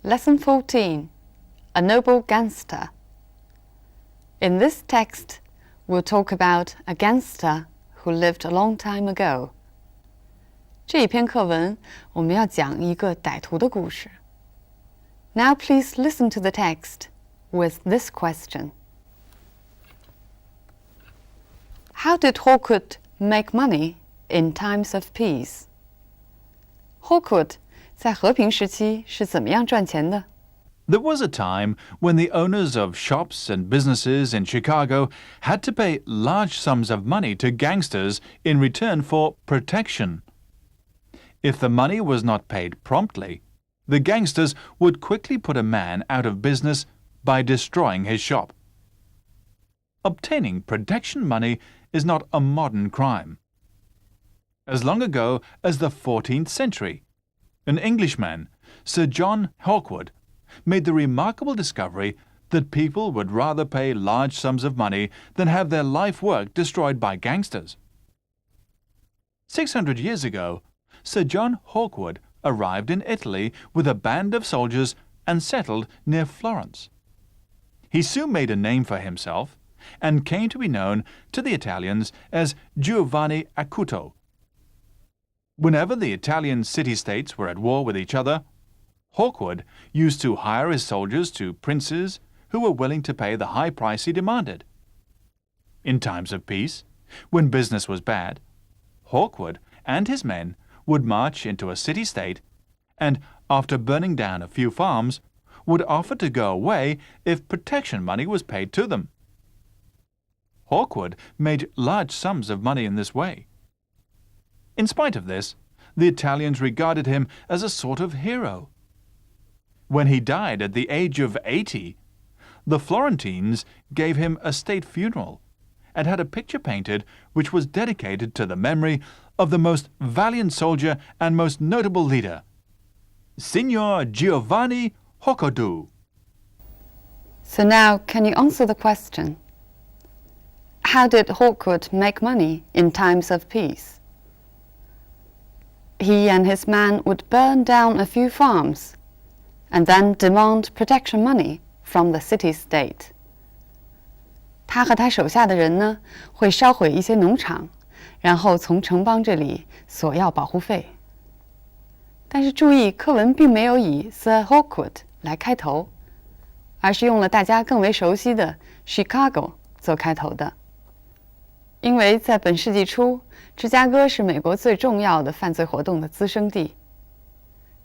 Lesson 14, A Noble Gangster. In this text, we'll talk about a gangster who lived a long time ago. 这一篇课文，我们要讲一个歹徒的故事。Now please listen to the text with this question. How did Hawkwood make money in times of peace? Hawkwood 在和平时期是怎么样赚钱的？ There was a time when the owners of shops and businesses in Chicago had to pay large sums of money to gangsters in return for protection. If the money was not paid promptly, the gangsters would quickly put a man out of business by destroying his shop. Obtaining protection money is not a modern crime. As long ago as the 14th century, an Englishman, Sir John Hawkwood, made the remarkable discovery that people would rather pay large sums of money than have their life work destroyed by gangsters. 600 years ago, Sir John Hawkwood arrived in Italy with a band of soldiers and settled near Florence. He soon made a name for himself and came to be known to the Italians as Giovanni Acuto. Whenever the Italian city-states were at war with each other, Hawkwood used to hire his soldiers to princes who were willing to pay the high price he demanded. In times of peace, when business was bad, Hawkwood and his men would march into a city-state and, after burning down a few farms, would offer to go away if protection money was paid to them. Hawkwood made large sums of money in this way. In spite of this, the Italians regarded him as a sort of hero. When he died at the age of 80, the Florentines gave him a state funeral and had a picture painted which was dedicated to the memory of the most valiant soldier and most notable leader, Signor Giovanni Hawkwood. So now, can you answer the question? How did Hawkwood make money in times of peace? He and his men would burn down a few farms and then demand protection money from the city-state. 他和他手下的人呢，会烧毁一些农场，然后从城邦这里索要保护费。但是注意，课文并没有以 Sir Hawkwood 来开头，而是用了大家更为熟悉的 Chicago 做开头的。因为在本世纪初，芝加哥是美国最重要的犯罪活动的滋生地。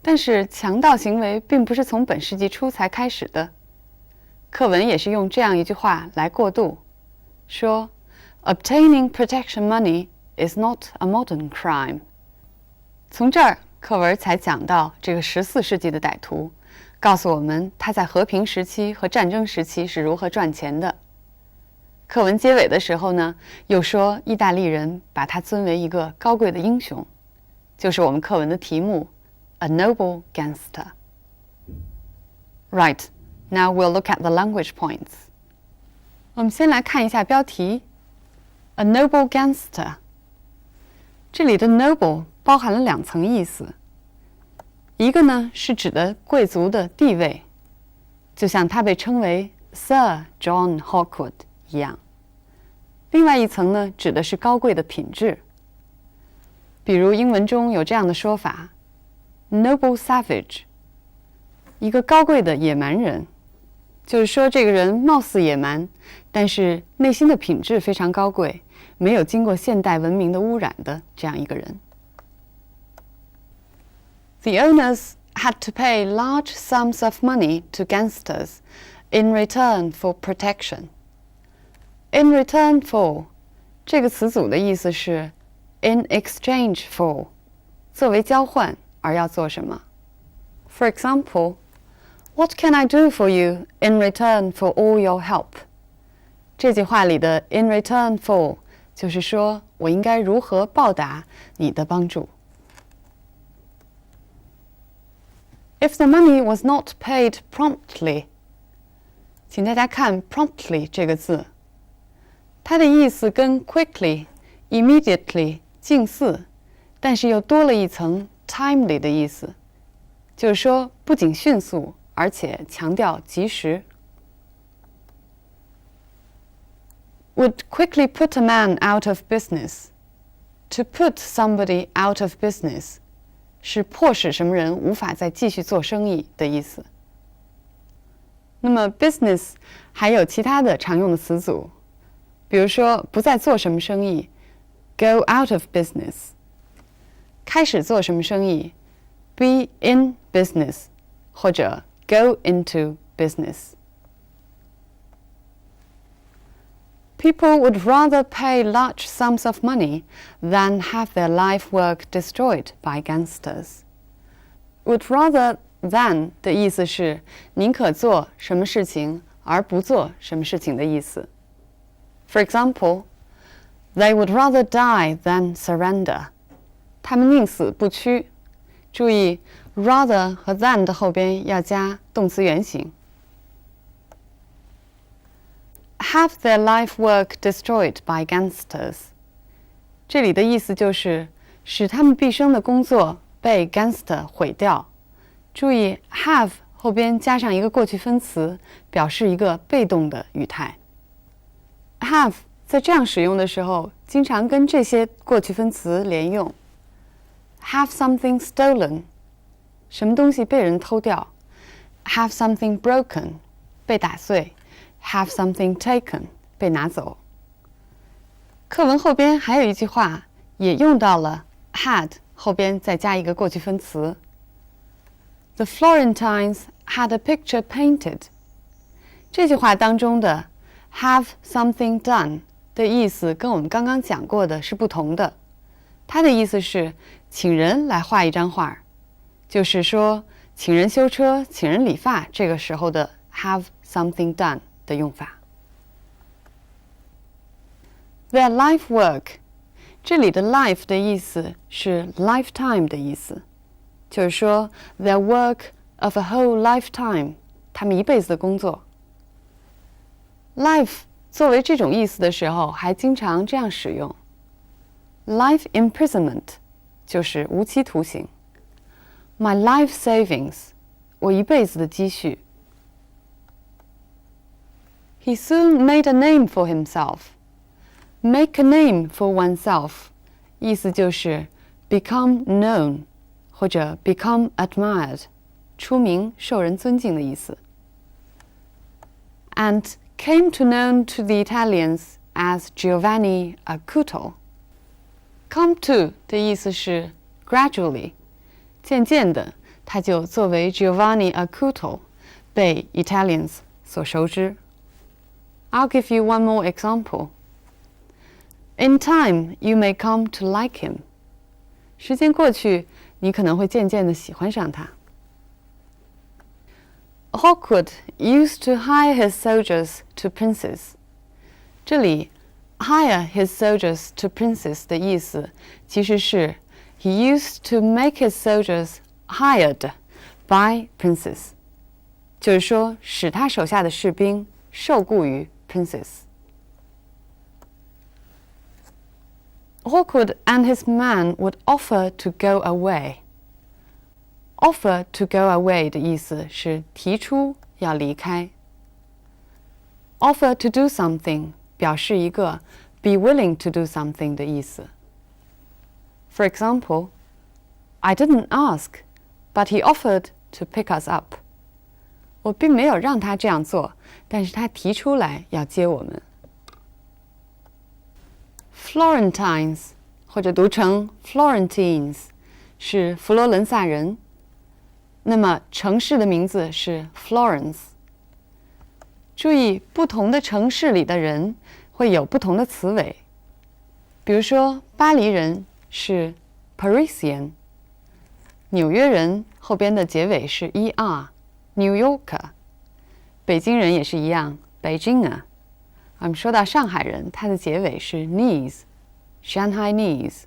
但是强盗行为并不是从本世纪初才开始的。课文也是用这样一句话来过渡，说 Obtaining protection money is not a modern crime. 从这儿，课文才讲到这个14世纪的歹徒，告诉我们他在和平时期和战争时期是如何赚钱的。课文结尾的时候呢，又说意大利人把他尊为一个高贵的英雄，就是我们课文的题目 A Noble Gangster. Right, now we'll look at the language points. 我们先来看一下标题 A Noble Gangster. 这里的 noble 包含了两层意思，一个呢是指的贵族的地位，就像他被称为 Sir John Hawkwood 一样。另外一层呢，指的是高贵的品质。比如英文中有这样的说法 ，noble savage， 一个高贵的野蛮人，就是说这个人貌似野蛮，但是内心的品质非常高贵，没有经过现代文明的污染的这样一个人。The owners had to pay large sums of money to gangsters in return for protection.In return for 这个词组的意思是 in exchange for 作为交换而要做什么 For example, what can I do for you in return for all your help? 这句话里的 in return for 就是说我应该如何报答你的帮助 If the money was not paid promptly 请大家看 promptly 这个字它的意思跟 quickly、immediately 近似，但是又多了一层 timely 的意思，就是说不仅迅速，而且强调及时。Would quickly put a man out of business. To put somebody out of business 是迫使什么人无法再继续做生意的意思。那么 business 还有其他的常用的词组，比如说不再做什么生意 go out of business， 开始做什么生意 be in business， 或者 go into business。 People would rather pay large sums of money than have their life work destroyed by gangsters. Would rather than 的意思是宁可做什么事情而不做什么事情的意思。For example, they would rather die than surrender. 他们宁死不屈。注意 rather 和 than 的后边要加动词原形。Have their life work destroyed by gangsters. 这里的意思就是使他们毕生的工作被 gangster 毁掉。注意 have 后边加上一个过去分词，表示一个被动的语态。have 在这样使用的时候，经常跟这些过去分词连用。Have something stolen， 什么东西被人偷掉。Have something broken， 被打碎。Have something taken， 被拿走。课文后边还有一句话，也用到了 had 后边再加一个过去分词。The Florentines had a picture painted。这句话当中的 have something done 的意思跟我们刚刚讲过的是不同的。它的意思是请人来画一张画，就是说请人修车、请人理发，这个时候的 have something done 的用法。Their life work， 这里的 life 的意思是 lifetime 的意思，就是说 their work of a whole lifetime， 他们一辈子的工作。Life 作为这种意思的时候，还经常这样使用。Life imprisonment 就是无期徒刑。My life savings， 我一辈子的积蓄。He soon made a name for himself. Make a name for oneself 意思就是 become known 或者 become admired 出名受人尊敬的意思。And came to known to the Italians as Giovanni Acuto. Come to 的意思是 gradually 渐渐的他就作为 Giovanni Acuto 被 Italians 所熟知。I'll give you one more example. In time, you may come to like him. 时间过去，你可能会渐渐地喜欢上他。Hawkwood used to hire his soldiers to princes. 这里 hire his soldiers to princes 的意思其实是 he used to make his soldiers hired by princes. 就是说使他手下的士兵受雇于 princes. Hawkwood and his men would offer to go away. Offer to go away 的意思是提出要离开。Offer to do something 表示一个 be willing to do something 的意思。For example, I didn't ask, but he offered to pick us up. 我并没有让他这样做，但是他提出来要接我们。Florentines 或者读成 Florentines 是佛罗伦萨人，那么城市的名字是 Florence。注意，不同的城市里的人会有不同的词尾，比如说巴黎人是 Parisian， 纽约人后边的结尾是 er，New Yorker， 北京人也是一样 Beijinger。我们说到上海人，它的结尾是 Shanghaiese。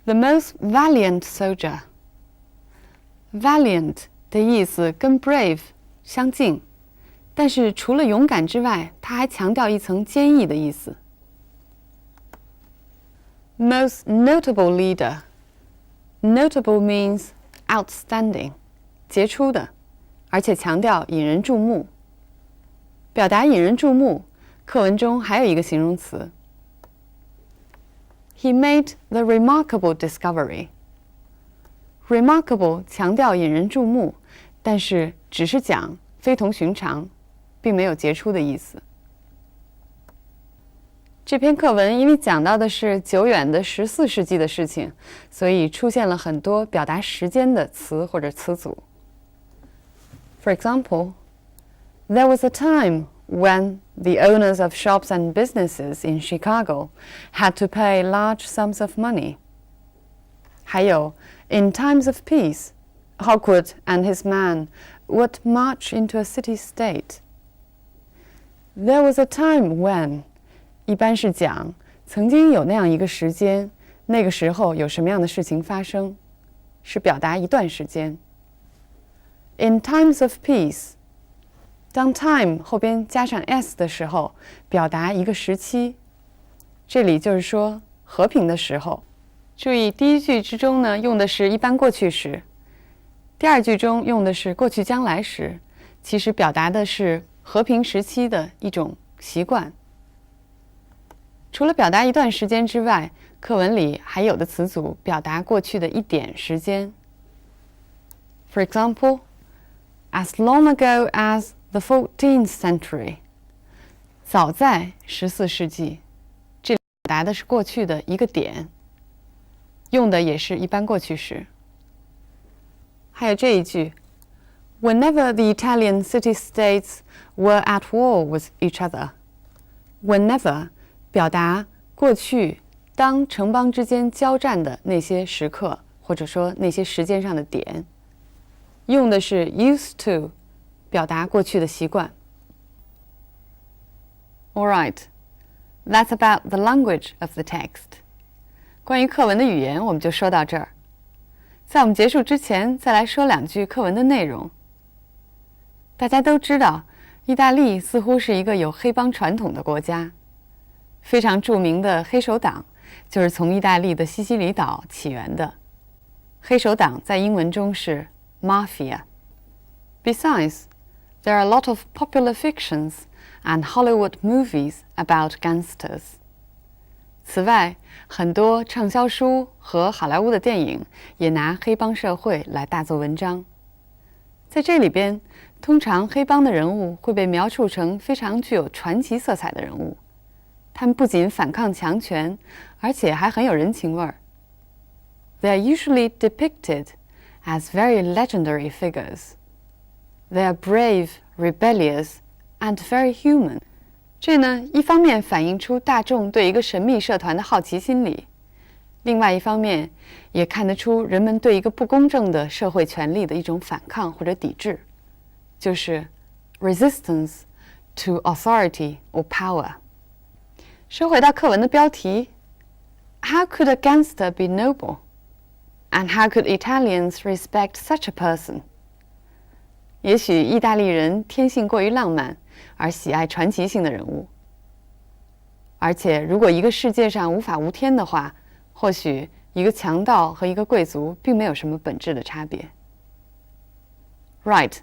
The most valiant soldier. Valiant 的意思跟 brave 相近，但是除了勇敢之外，它还强调一层坚毅的意思。Most notable leader. Notable means outstanding， 杰出的，而且强调引人注目。表达引人注目，课文中还有一个形容词 He made the remarkable discovery. Remarkable 强调引人注目，但是只是讲非同寻常，并没有杰出的意思。这篇课文因为讲到的是久远的14世纪的事情，所以出现了很多表达时间的词或者词组。For example, there was a time when the owners of shops and businesses in Chicago had to pay large sums of money. 还有 In times of peace, Hawkwood and his man would march into a city-state. There was a time when 一般是讲曾经有那样一个时间，那个时候有什么样的事情发生，是表达一段时间。In times of peace, 当 time 后边加上 s 的时候，表达一个时期。这里就是说和平的时候。注意第一句之中呢，用的是一般过去时；第二句中用的是过去将来时，其实表达的是和平时期的一种习惯。除了表达一段时间之外，课文里还有的词组表达过去的一点时间。For example, as long ago as the 14th century. 早在14世纪，这里表达的是过去的一个点，用的也是一般过去时。还有这一句 Whenever the Italian city-states were at war with each other. Whenever 表达过去当城邦之间交战的那些时刻，或者说那些时间上的点，用的是 used to 表达过去的习惯。All right, that's about the language of the text. 关于课文的语言我们就说到这儿。在我们结束之前，再来说两句课文的内容。大家都知道，意大利似乎是一个有黑帮传统的国家。非常著名的黑手党就是从意大利的西西里岛起源的。黑手党在英文中是 mafia. Besides, there are a lot of popular fictions and Hollywood movies about gangsters. 此外，很多畅销书和好莱坞的电影也拿黑帮社会来大做文章。在这里边，通常黑帮的人物会被描述成非常具有传奇色彩的人物。他们不仅反抗强权，而且还很有人情味儿。They are usually depicted as very legendary figures. They are brave, rebellious, and very human. 这呢，一方面反映出大众对一个神秘社团的好奇心理，另外一方面也看得出人们对一个不公正的社会权力的一种反抗或者抵制，就是 resistance to authority or power。说回到课文的标题 How could a gangster be noble? And how could Italians respect such a person? 也许意大利人天性过于浪漫，而喜爱传奇性的人物。而且如果一个世界上无法无天的话，或许一个强盗和一个贵族并没有什么本质的差别。Right,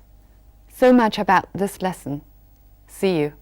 so much about this lesson. See you.